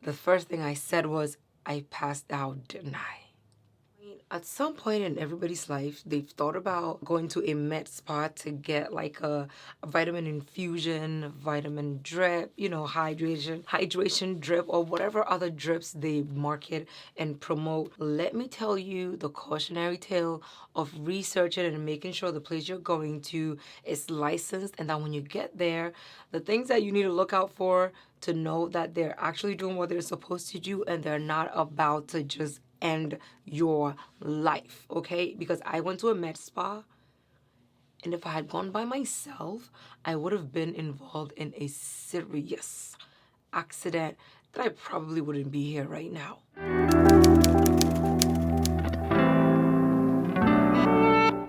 The first thing I said was, I passed out, didn't I? At some point in everybody's life, they've thought about going to a med spa to get like a vitamin infusion, vitamin drip, hydration drip, or whatever other drips they market and promote. Let me tell you the cautionary tale of researching and making sure the place you're going to is licensed, and that when you get there, the things that you need to look out for to know that they're actually doing what they're supposed to do and they're not about to just end your life, okay? Because I went to a med spa, and if I had gone by myself, I would have been involved in a serious accident that I probably wouldn't be here right now.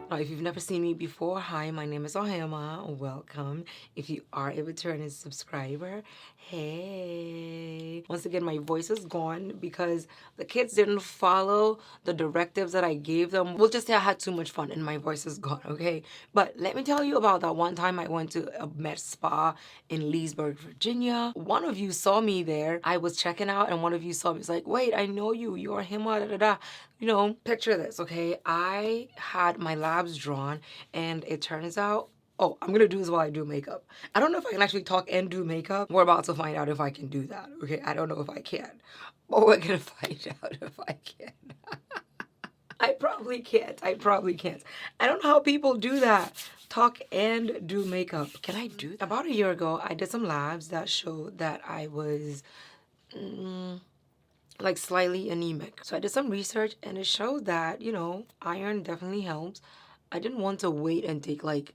Now, if you've never seen me before, hi, my name is Ohemaa. Welcome. If you are a returning subscriber, hey. Once again, my voice is gone because the kids didn't follow the directives that I gave them. We'll just say I had too much fun and my voice is gone, okay? But let me tell you about that one time I went to a med spa in Leesburg, Virginia. One of you saw me there. I was checking out and one of you saw me. It's like, wait, I know you. You're him, da da da. Picture this, okay? I had my labs drawn and it turns out, oh, I'm gonna do this while I do makeup. I don't know if I can actually talk and do makeup. We're about to find out if I can do that, okay? I don't know if I can, but we're gonna find out if I can. I probably can't. I probably can't. I don't know how people do that. Talk and do makeup. Can I do that? About a year ago, I did some labs that showed that I was like slightly anemic. So I did some research and it showed that, iron definitely helps. I didn't want to wait and take like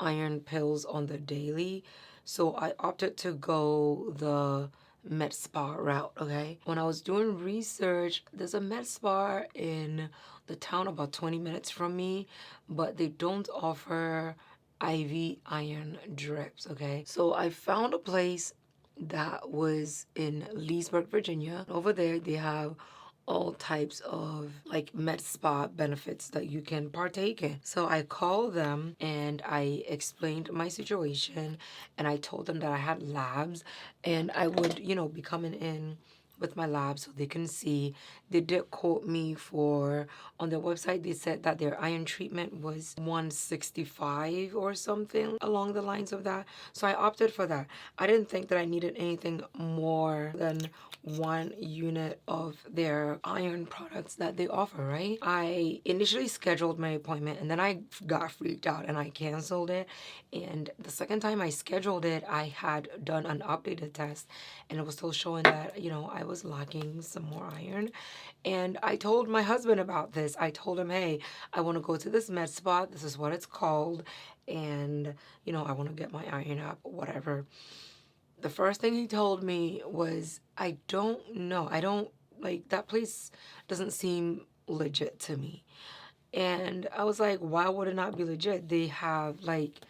iron pills on the daily. So I opted to go the med spa route, okay? When I was doing research, there's a med spa in the town about 20 minutes from me, but they don't offer IV iron drips, okay? So I found a place that was in Leesburg, Virginia. Over there, they have all types of like med spa benefits that you can partake in. So I called them and I explained my situation and I told them that I had labs and I would, be coming in with my lab so they can see. They did quote me for, on their website, they said that their iron treatment was 165 or something along the lines of that. So I opted for that. I didn't think that I needed anything more than 1 unit of their iron products that they offer, right? I initially scheduled my appointment and then I got freaked out and I canceled it. And the second time I scheduled it, I had done an updated test and it was still showing that, I was lacking some more iron. And I told my husband about this. I told him, hey, I want to go to this med spa. This is what it's called. And, I want to get my iron up, whatever. The first thing he told me was, I don't know. I don't, like, that place doesn't seem legit to me. And I was like, why would it not be legit? They have, like,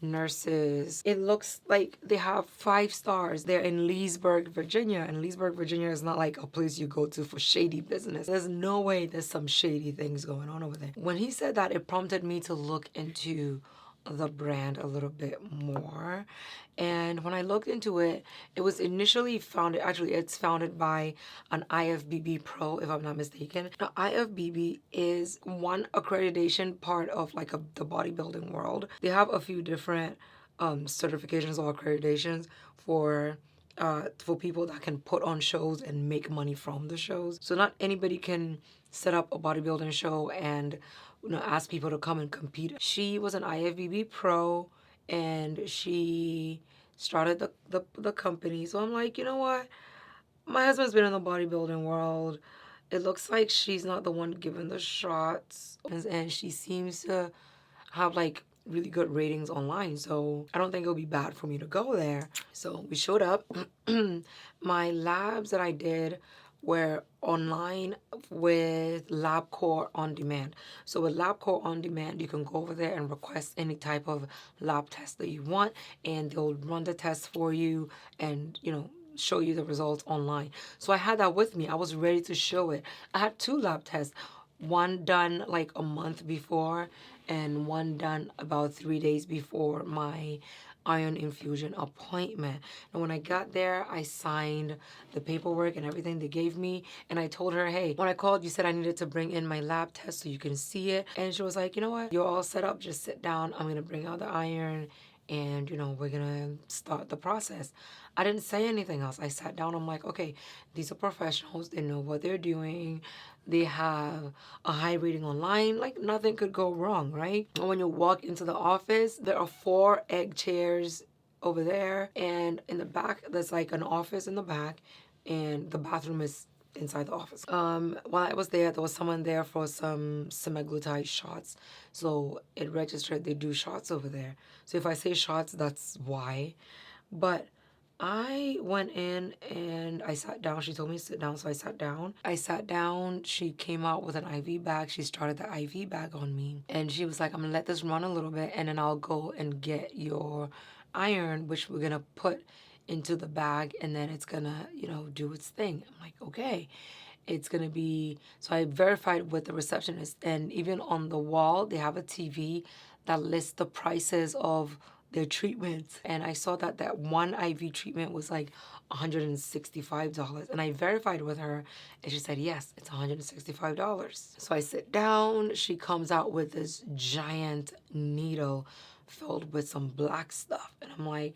nurses. It looks like they have 5 stars. They're in Leesburg, Virginia. And Leesburg, Virginia is not like a place you go to for shady business. There's no way there's some shady things going on over there. When he said that, it prompted me to look into the brand a little bit more. And when I looked into it, it was initially founded, actually it's founded by an IFBB pro, if I'm not mistaken. Now, IFBB is one accreditation part of like the bodybuilding world. They have a few different certifications or accreditations for people that can put on shows and make money from the shows. So not anybody can set up a bodybuilding show and ask people to come and compete. She was an IFBB pro and she started the company. So I'm like, you know what? My husband's been in the bodybuilding world. It looks like she's not the one giving the shots. And she seems to have like really good ratings online. So I don't think it'll be bad for me to go there. So we showed up. My labs that I did were online with LabCorp On Demand. So with LabCorp On Demand, you can go over there and request any type of lab test that you want, and they'll run the test for you and, show you the results online. So I had that with me. I was ready to show it. I had 2 lab tests, one done like a month before and one done about 3 days before my iron infusion appointment. And when I got there, I signed the paperwork and everything they gave me. And I told her, hey, when I called, you said I needed to bring in my lab test so you can see it. And she was like, you know what? You're all set up. Just sit down. I'm going to bring out the iron and, we're going to start the process. I didn't say anything else. I sat down. I'm like, okay, these are professionals. They know what they're doing. They have a high rating online. Like, nothing could go wrong, right? And when you walk into the office, there are 4 egg chairs over there. And in the back, there's like an office in the back. And the bathroom is inside the office. While I was there was someone there for some semaglutide shots. So it registered they do shots over there. So if I say shots, that's why. But I went in and I sat down. She told me to sit down, so I sat down. She came out with an IV bag. She started the IV bag on me. And she was like, I'm gonna let this run a little bit and then I'll go and get your iron, which we're gonna put into the bag and then it's gonna, do its thing. I'm like, okay. It's gonna be, so I verified with the receptionist, and even on the wall, they have a TV that lists the prices of their treatments. And I saw that one IV treatment was like $165. And I verified with her, and she said, yes, it's $165. So I sit down, she comes out with this giant needle filled with some black stuff. And I'm like,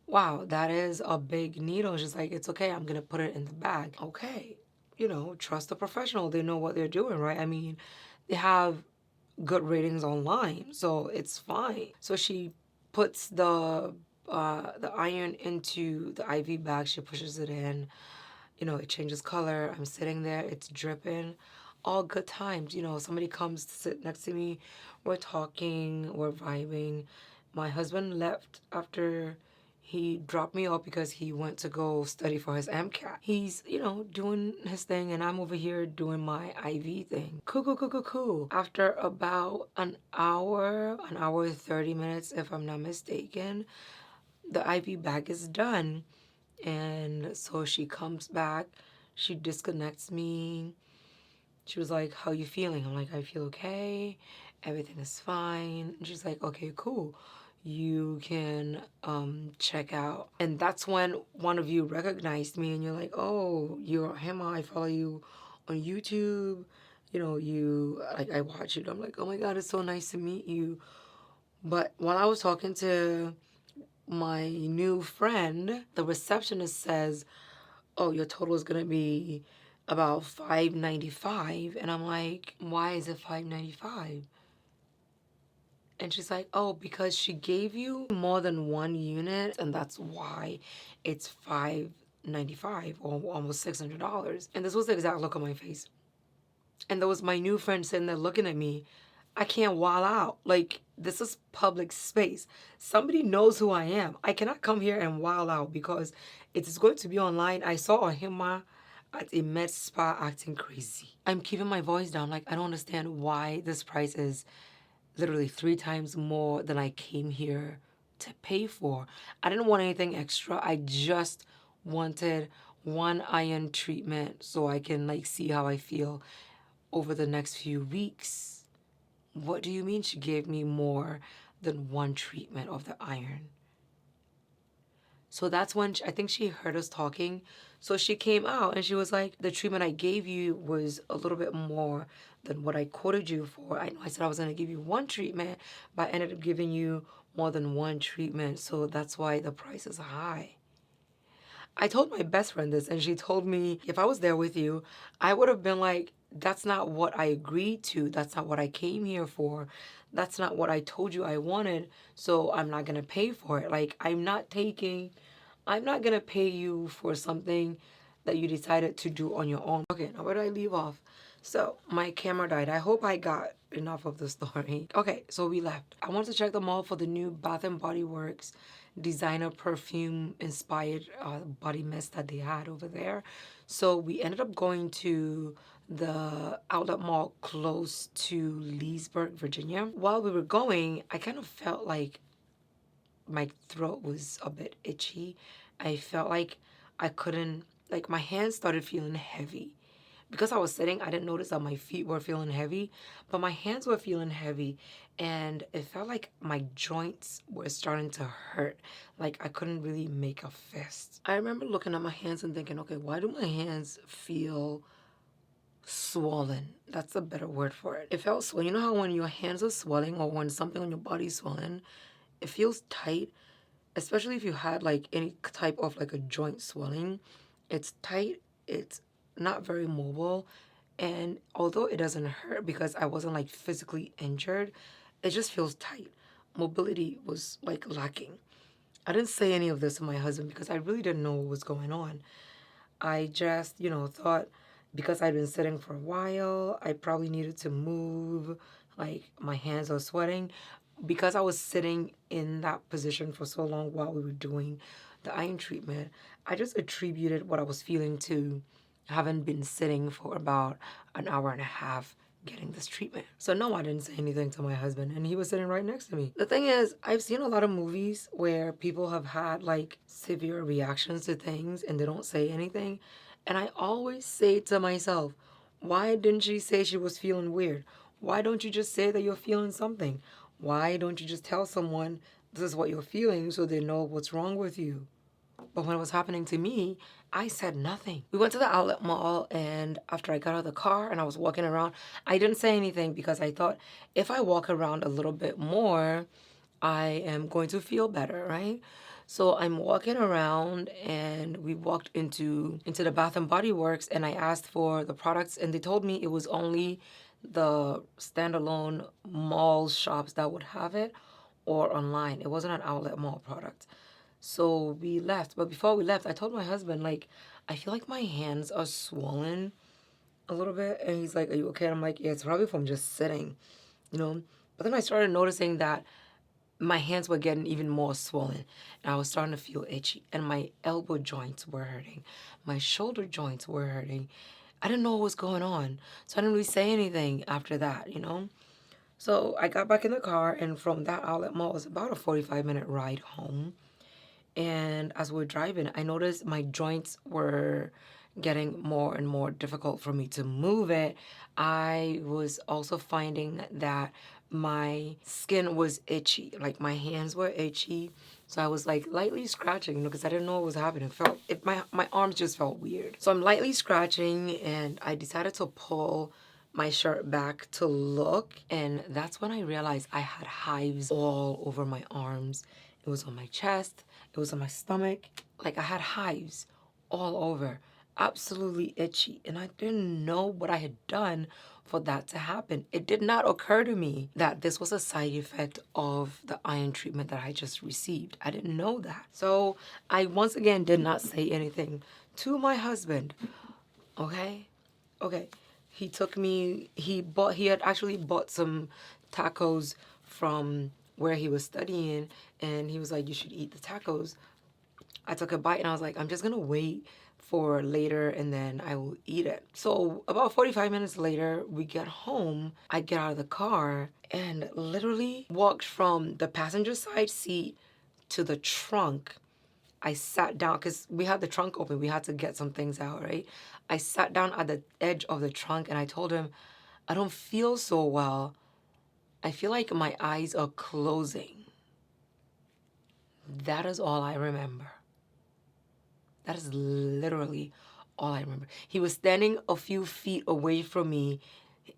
wow, that is a big needle. She's like, it's okay, I'm gonna put it in the bag. Okay, trust the professional. They know what they're doing, right? I mean, they have good ratings online, so it's fine. So she puts the iron into the IV bag. She pushes it in. It changes color. I'm sitting there. It's dripping. All good times. Somebody comes to sit next to me. We're talking. We're vibing. My husband left after he dropped me off because he went to go study for his MCAT. He's, doing his thing and I'm over here doing my IV thing. Cool. After about an hour 30 minutes, if I'm not mistaken, the IV bag is done. And so she comes back, she disconnects me. She was like, how you feeling? I'm like, I feel okay. Everything is fine. And she's like, okay, cool. You can check out. And that's when one of you recognized me and you're like, oh, you're Ohemaa. I follow you on YouTube. I watch you. I'm like, oh my God, it's so nice to meet you. But while I was talking to my new friend, the receptionist says, oh, your total is gonna be about $595. And I'm like, why is it $595? And she's like, oh, because she gave you more than one unit, and that's why it's $595 or almost $600. And this was the exact look on my face. And there was my new friend sitting there looking at me. I can't wall out. Like, this is public space. Somebody knows who I am. I cannot come here and wild out because it is going to be online. I saw Ohemaa at a med spa acting crazy. I'm keeping my voice down. Like, I don't understand why this price is literally 3 times more than I came here to pay for. I didn't want anything extra. I just wanted one iron treatment so I can like see how I feel over the next few weeks. What do you mean she gave me more than one treatment of the iron? So that's when I think she heard us talking. So she came out and she was like, the treatment I gave you was a little bit more than what I quoted you for. I know I said I was going to give you one treatment, but I ended up giving you more than one treatment. So that's why the price is high. I told my best friend this and she told me if I was there with you, I would have been like, that's not what I agreed to. That's not what I came here for. That's not what I told you I wanted. So I'm not going to pay for it. Like, I'm not going to pay you for something that you decided to do on your own. Okay, now where did I leave off? So my camera died. I hope I got enough of the story. Okay, so we left. I wanted to check the mall for the new Bath and Body Works designer perfume inspired body mist that they had over there. So we ended up going to the outlet mall close to Leesburg, Virginia. While we were going, I kind of felt like my throat was a bit itchy. I felt like I couldn't, like my hands started feeling heavy because I was sitting, I didn't notice that my feet were feeling heavy, but my hands were feeling heavy, and it felt like my joints were starting to hurt. Like I couldn't really make a fist. I remember looking at my hands and thinking, okay, why do my hands feel swollen? That's a better word for it. It felt swollen. You know how when your hands are swelling or when something on your body is swollen, it feels tight, especially if you had like any type of like a joint swelling. It's tight, it's not very mobile, and although it doesn't hurt because I wasn't like physically injured, it just feels tight. Mobility was like lacking. I didn't say any of this to my husband because I really didn't know what was going on. I just, thought because I'd been sitting for a while, I probably needed to move. Like my hands are sweating. Because I was sitting in that position for so long while we were doing the iron treatment, I just attributed what I was feeling to having been sitting for about an hour and a half getting this treatment. So no, I didn't say anything to my husband, and he was sitting right next to me. The thing is, I've seen a lot of movies where people have had like severe reactions to things and they don't say anything. And I always say to myself, why didn't she say she was feeling weird? Why don't you just say that you're feeling something? Why don't you just tell someone this is what you're feeling so they know what's wrong with you? But when it was happening to me, I said nothing. We went to the outlet mall, and after I got out of the car and I was walking around, I didn't say anything because I thought if I walk around a little bit more, I am going to feel better, right? So I'm walking around, and we walked into the Bath and Body Works, and I asked for the products, and they told me it was only the standalone mall shops that would have it, or online. It wasn't an outlet mall product. So we left. But before we left, I told my husband, like, I feel like my hands are swollen a little bit. And he's like, are you okay? And I'm like, yeah, it's probably from just sitting, you know? But then I started noticing that my hands were getting even more swollen. And I was starting to feel itchy. And my elbow joints were hurting. My shoulder joints were hurting. I didn't know what was going on. So I didn't really say anything after that. So I got back in the car, and from that outlet mall, it was about a 45-minute ride home. And as we're driving, I noticed my joints were getting more and more difficult for me to move it. I was also finding that my skin was itchy, like my hands were itchy. So I was like lightly scratching, because I didn't know what was happening. My arms just felt weird. So I'm lightly scratching, and I decided to pull my shirt back to look, and that's when I realized I had hives all over my arms. It was on my chest, it was on my stomach. Like I had hives all over, absolutely itchy. And I didn't know what I had done for that to happen. It did not occur to me that this was a side effect of the iron treatment that I just received. I didn't know that. So I once again did not say anything to my husband. Okay? Okay. He had actually bought some tacos from where he was studying, and he was like, you should eat the tacos. I took a bite and I was like, I'm just gonna wait for later and then I will eat it. So about 45 minutes later, we get home. I get out of the car and literally walked from the passenger side seat to the trunk. I sat down because we had the trunk open. We had to get some things out, right? I sat down at the edge of the trunk and I told him, I don't feel so well. I feel like my eyes are closing. That is all I remember. That is literally all I remember. He was standing a few feet away from me.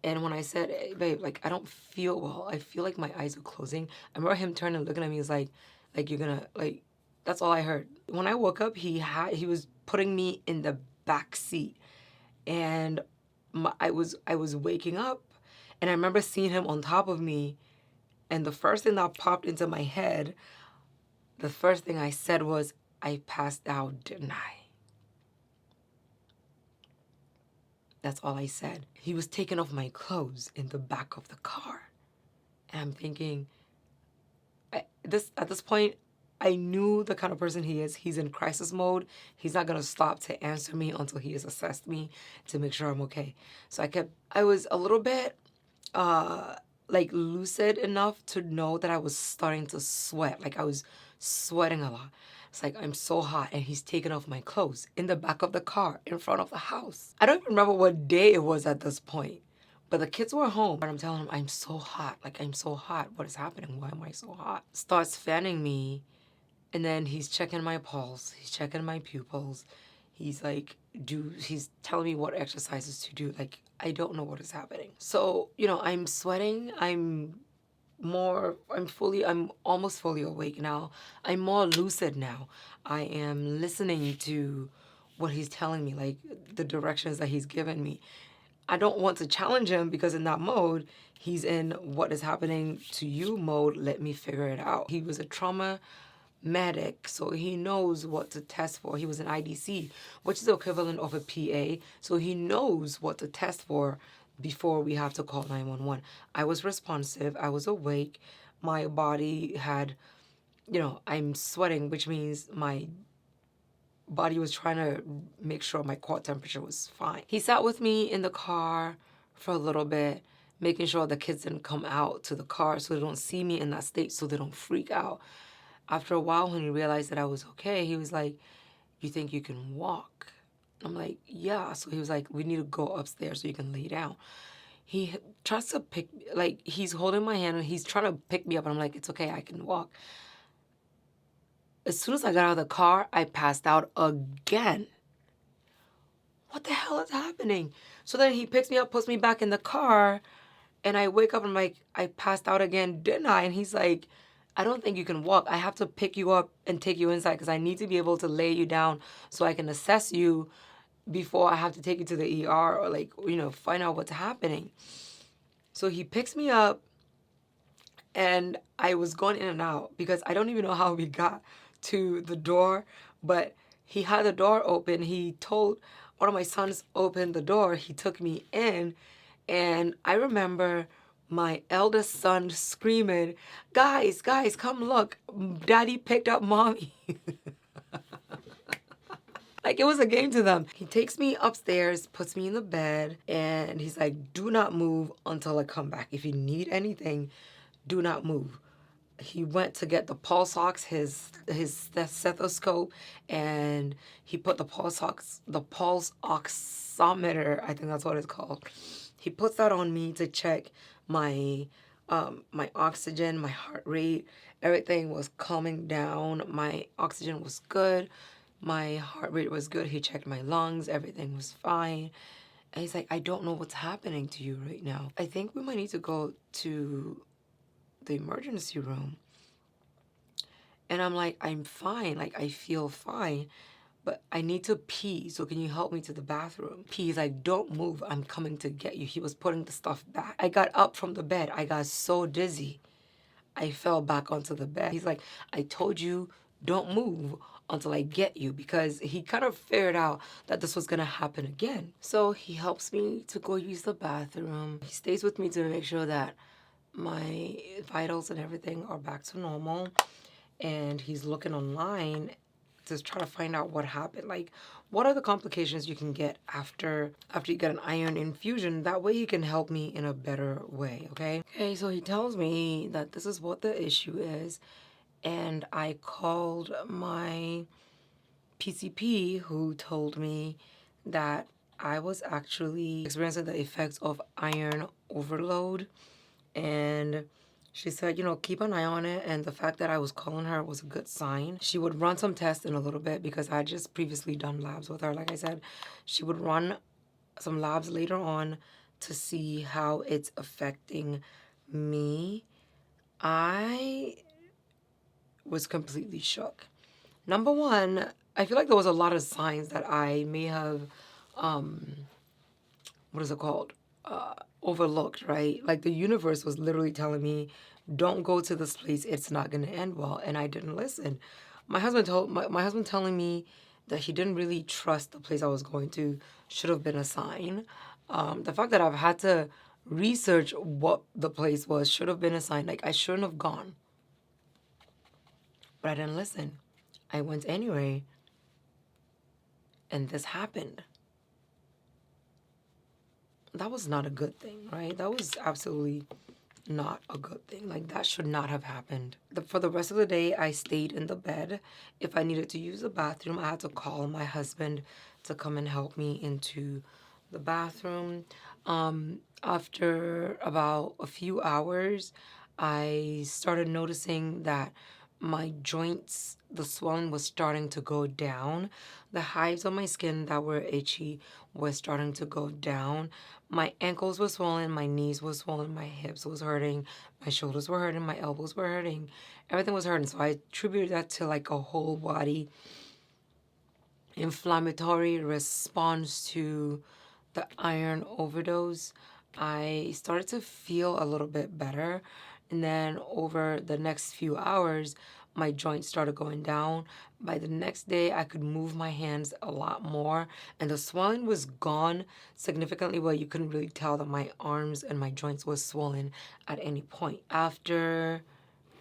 And when I said, hey, babe, like, I don't feel well. I feel like my eyes are closing. I remember him turning and looking at me. He's like, you're gonna, like, that's all I heard. When I woke up, he was putting me in the back seat. And I was waking up. And I remember seeing him on top of me. And the first thing that popped into my head, the first thing I said was, I passed out, didn't I? That's all I said. He was taking off my clothes in the back of the car. And I'm thinking, at this point, I knew the kind of person he is. He's in crisis mode. He's not gonna stop to answer me until he has assessed me to make sure I'm okay. So I was a little bit like lucid enough to know that I was starting to sweat. Like I was sweating a lot. It's like, I'm so hot, and he's taking off my clothes in the back of the car in front of the house. I don't even remember what day it was at this point, but the kids were home. And I'm telling him, I'm so hot. Like, I'm so hot. What is happening? Why am I so hot? Starts fanning me, and then he's checking my pulse. He's checking my pupils. He's like, he's telling me what exercises to do. Like, I don't know what is happening. So, I'm sweating. I'm almost fully awake now. I'm more lucid now. I am listening to what he's telling me, like the directions that he's given me. I don't want to challenge him because in that mode, he's in what is happening to you mode. Let me figure it out. He was a trauma medic, so he knows what to test for. He was an IDC, which is the equivalent of a PA, so he knows what to test for before we have to call 911. I was responsive. I was awake. My body had, I'm sweating, which means my body was trying to make sure my core temperature was fine. He sat with me in the car for a little bit, making sure the kids didn't come out to the car so they don't see me in that state, so they don't freak out. After a while, when he realized that I was okay, he was like, you think you can walk? I'm like, yeah. So he was like, we need to go upstairs so you can lay down. He tries to he's holding my hand and he's trying to pick me up. And I'm like, it's okay, I can walk. As soon as I got out of the car, I passed out again. What the hell is happening? So then he picks me up, puts me back in the car, and I wake up and I'm like, I passed out again, didn't I? And he's like, I don't think you can walk. I have to pick you up and take you inside because I need to be able to lay you down so I can assess you before I have to take you to the ER or find out what's happening. So he picks me up and I was going in and out because I don't even know how we got to the door, but he had the door open. He told one of my sons open the door. He took me in, and I remember my eldest son screaming, guys, come look. Daddy picked up mommy. Like it was a game to them. He takes me upstairs, puts me in the bed, and he's like, do not move until I come back. If you need anything, do not move. He went to get the pulse ox, his stethoscope, and he put the pulse oximeter, I think that's what it's called. He puts that on me to check my my oxygen, my heart rate. Everything was calming down. My oxygen was good. My heart rate was good. He checked my lungs. Everything was fine. And he's like, I don't know what's happening to you right now. I think we might need to go to the emergency room. And I'm like, I'm fine. Like, I feel fine, but I need to pee. So can you help me to the bathroom? He's like, don't move. I'm coming to get you. He was putting the stuff back. I got up from the bed. I got so dizzy. I fell back onto the bed. He's like, I told you, don't move until I get you, because he kind of figured out that this was going to happen again. So he helps me to go use the bathroom. He stays with me to make sure that my vitals and everything are back to normal. And he's looking online to try to find out what happened. Like, what are the complications you can get after you get an iron infusion? That way he can help me in a better way, okay? Okay, so he tells me that this is what the issue is. And I called my PCP, who told me that I was actually experiencing the effects of iron overload. And she said, keep an eye on it. And the fact that I was calling her was a good sign. She would run some tests in a little bit because I just previously done labs with her. Like I said, she would run some labs later on to see how it's affecting me. I was completely shook. Number one, I feel like there was a lot of signs that I may have, what is it called? Overlooked, right? Like the universe was literally telling me, don't go to this place. It's not going to end well. And I didn't listen. My husband telling me that he didn't really trust the place I was going to should have been a sign. The fact that I've had to research what the place was should have been a sign. Like I shouldn't have gone. But I didn't listen. I went anyway. And this happened. That was not a good thing, right? That was absolutely not a good thing. Like, that should not have happened. For the rest of the day, I stayed in the bed. If I needed to use the bathroom, I had to call my husband to come and help me into the bathroom. After about a few hours, I started noticing that my joints, the swelling was starting to go down. The hives on my skin that were itchy was starting to go down. My ankles were swollen, my knees were swollen, my hips was hurting, my shoulders were hurting, my elbows were hurting. Everything was hurting. So I attributed that to like a whole body inflammatory response to the iron overdose. I started to feel a little bit better. And then over the next few hours, my joints started going down. By the next day, I could move my hands a lot more. And the swelling was gone significantly well. You couldn't really tell that my arms and my joints was swollen at any point. After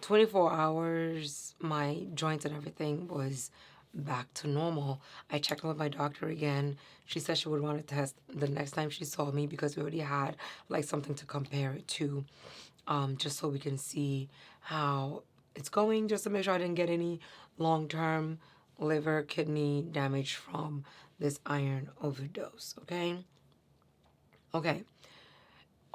24 hours, my joints and everything was back to normal. I checked with my doctor again. She said she would want to test the next time she saw me because we already had like something to compare it to, just so we can see how it's going, just to make sure I didn't get any long-term liver, kidney damage from this iron overdose, okay? Okay.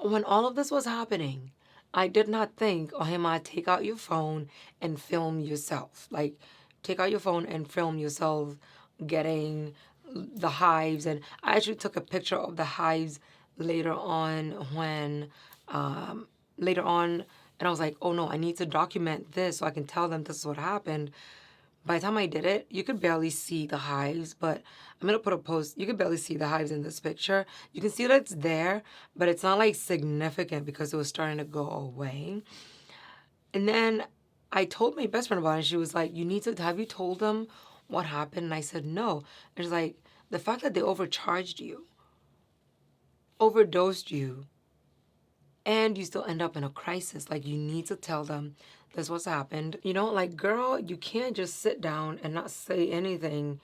When all of this was happening, I did not think, Ohemaa, take out your phone and film yourself. Like, take out your phone and film yourself getting the hives. And I actually took a picture of the hives later on when, later on, and I was like, oh no, I need to document this so I can tell them this is what happened. By the time I did it, you could barely see the hives, but I'm gonna put a post. You could barely see the hives in this picture. You can see that it's there, but it's not like significant because it was starting to go away. And then I told my best friend about it, and she was like, you need to, have you told them what happened? And I said, no. And she's like, the fact that they overcharged you, overdosed you, and you still end up in a crisis. Like, you need to tell them this what's happened. You know, like, girl, you can't just sit down and not say anything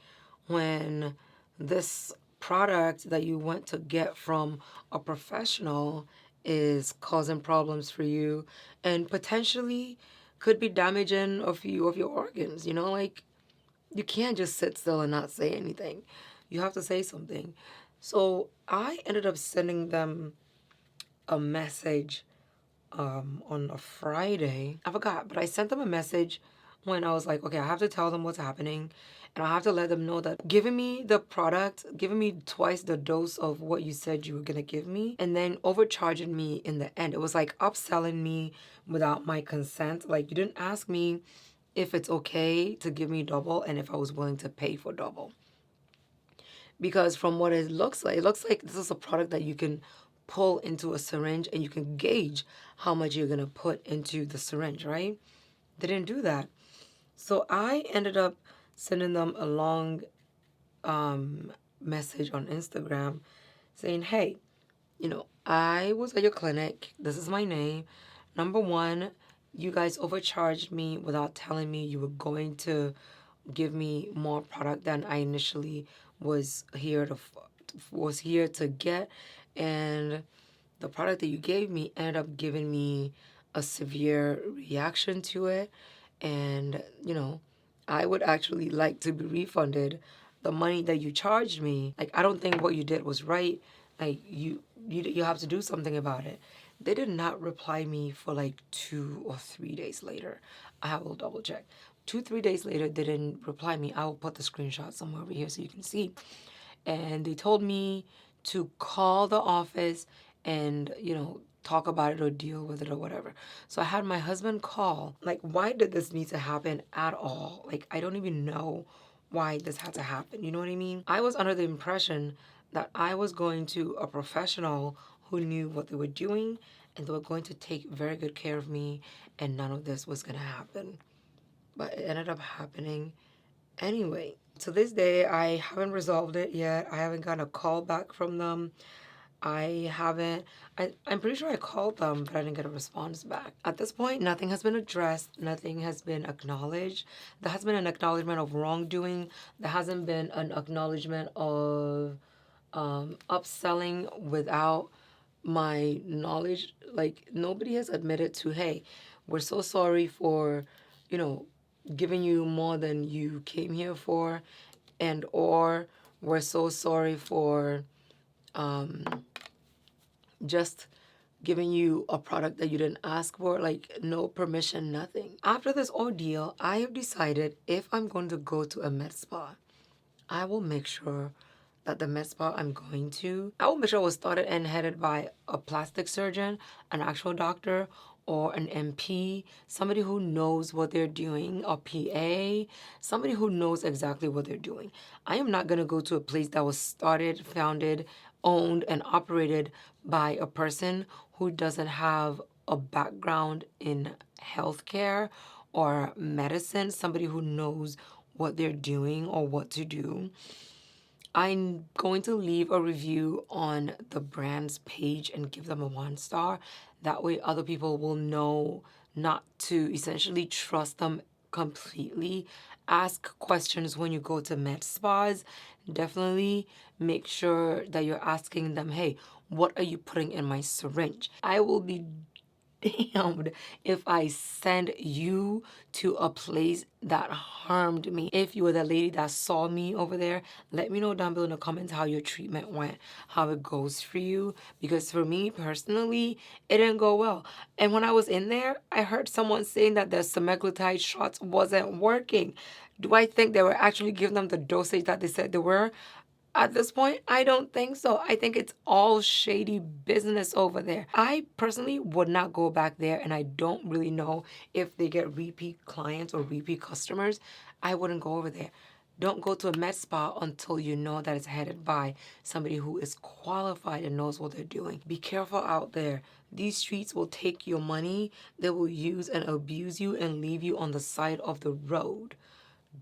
when this product that you went to get from a professional is causing problems for you and potentially could be damaging a few of your organs. You know, like, you can't just sit still and not say anything. You have to say something. So I ended up sending them a message on a Friday. I forgot, but I sent them a message when I was like, okay, I have to tell them what's happening and I have to let them know that giving me the product, giving me twice the dose of what you said you were going to give me, and then overcharging me in the end. It was like upselling me without my consent. Like, you didn't ask me if it's okay to give me double and if I was willing to pay for double. Because from what it looks like this is a product that you can pull into a syringe and you can gauge how much you're going to put into the syringe, right? They didn't do that. So I ended up sending them a long message on Instagram saying, hey, you know, I was at your clinic. This is my name. Number one, you guys overcharged me without telling me you were going to give me more product than I initially was here to get, and the product that you gave me ended up giving me a severe reaction to it, and you know, I would actually like to be refunded the money that you charged me. Like, I don't think what you did was right. Like, you have to do something about it. They did not reply me for like 2 or 3 days later. I will double check. 2, 3 days later, they didn't reply me. I will put the screenshot somewhere over here so you can see. And they told me to call the office and, you know, talk about it or deal with it or whatever. So I had my husband call. Like, why did this need to happen at all? Like, I don't even know why this had to happen. You know what I mean? I was under the impression that I was going to a professional who knew what they were doing and they were going to take very good care of me and none of this was going to happen. But it ended up happening anyway. To this day, I haven't resolved it yet. I haven't gotten a call back from them. I'm pretty sure I called them, but I didn't get a response back. At this point, nothing has been addressed. Nothing has been acknowledged. There has been an acknowledgement of wrongdoing. There hasn't been an acknowledgement of upselling without my knowledge, like nobody has admitted to, hey, we're so sorry for, you know, giving you more than you came here for, and or we're so sorry for um, just giving you a product that you didn't ask for, like no permission, nothing. After this ordeal, I have decided if I'm going to go to a med spa, I will make sure that the med spa I'm going to, I will make sure it was started and headed by a plastic surgeon, an actual doctor, or an MP, somebody who knows what they're doing, a PA, somebody who knows exactly what they're doing. I am not going to go to a place that was started, founded, owned, and operated by a person who doesn't have a background in healthcare or medicine, somebody who knows what they're doing or what to do. I'm going to leave a review on the brand's page and give them a 1 star. That way, other people will know not to essentially trust them completely. Ask questions when you go to med spas. Definitely make sure that you're asking them, hey, what are you putting in my syringe? I will be damned if I send you to a place that harmed me. If you were the lady that saw me over there, let me know down below in the comments how your treatment went, how it goes for you. Because for me personally, it didn't go well. And when I was in there, I heard someone saying that the semaglutide shots wasn't working. Do I think they were actually giving them the dosage that they said they were? At this point, I don't think so. I think it's all shady business over there. I personally would not go back there, and I don't really know if they get repeat clients or repeat customers. I wouldn't go over there. Don't go to a med spa until you know that it's headed by somebody who is qualified and knows what they're doing. Be careful out there. These streets will take your money, they will use and abuse you and leave you on the side of the road.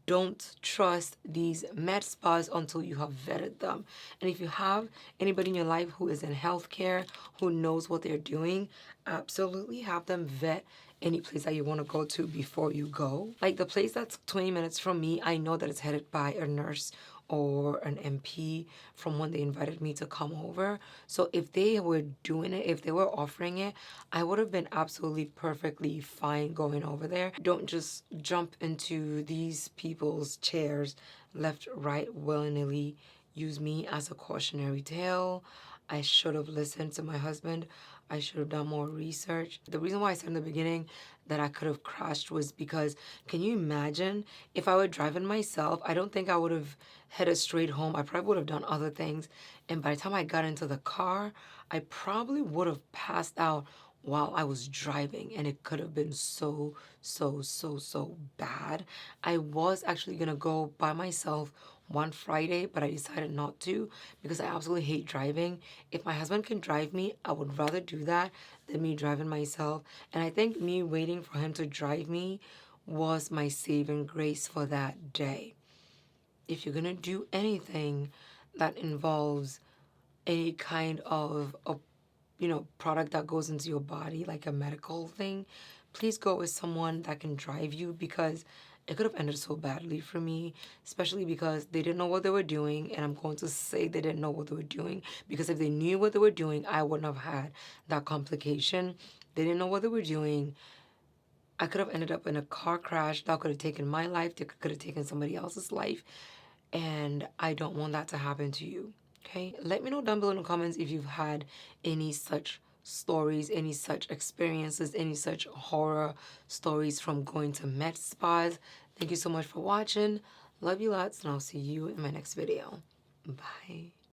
Don't trust these med spas until you have vetted them. And if you have anybody in your life who is in healthcare, who knows what they're doing, absolutely have them vet any place that you want to go to before you go. Like the place that's 20 minutes from me, I know that it's headed by a nurse or an MP from when they invited me to come over. So if they were doing it, if they were offering it, I would have been absolutely perfectly fine going over there. Don't just jump into these people's chairs left, right, willy-nilly. Use me as a cautionary tale. I should have listened to my husband. I should have done more research. The reason why I said in the beginning that I could have crashed was because, can you imagine if I were driving myself? I don't think I would have headed straight home. I probably would have done other things. And by the time I got into the car, I probably would have passed out while I was driving, and it could have been so, so bad. I was actually gonna go by myself one Friday, but I decided not to because I absolutely hate driving. If my husband can drive me, I would rather do that than me driving myself. And I think me waiting for him to drive me was my saving grace for that day. If you're gonna do anything that involves any kind of a product that goes into your body, like a medical thing, please go with someone that can drive you, because it could have ended so badly for me, especially because they didn't know what they were doing. And I'm going to say they didn't know what they were doing, because if they knew what they were doing, I wouldn't have had that complication. They didn't know what they were doing. I could have ended up in a car crash that could have taken my life, that could have taken somebody else's life, and I don't want that to happen to you. Okay, let me know down below in the comments if you've had any such stories, any such experiences, any such horror stories from going to med spas. Thank you so much for watching. Love you lots, and I'll see you in my next video. Bye.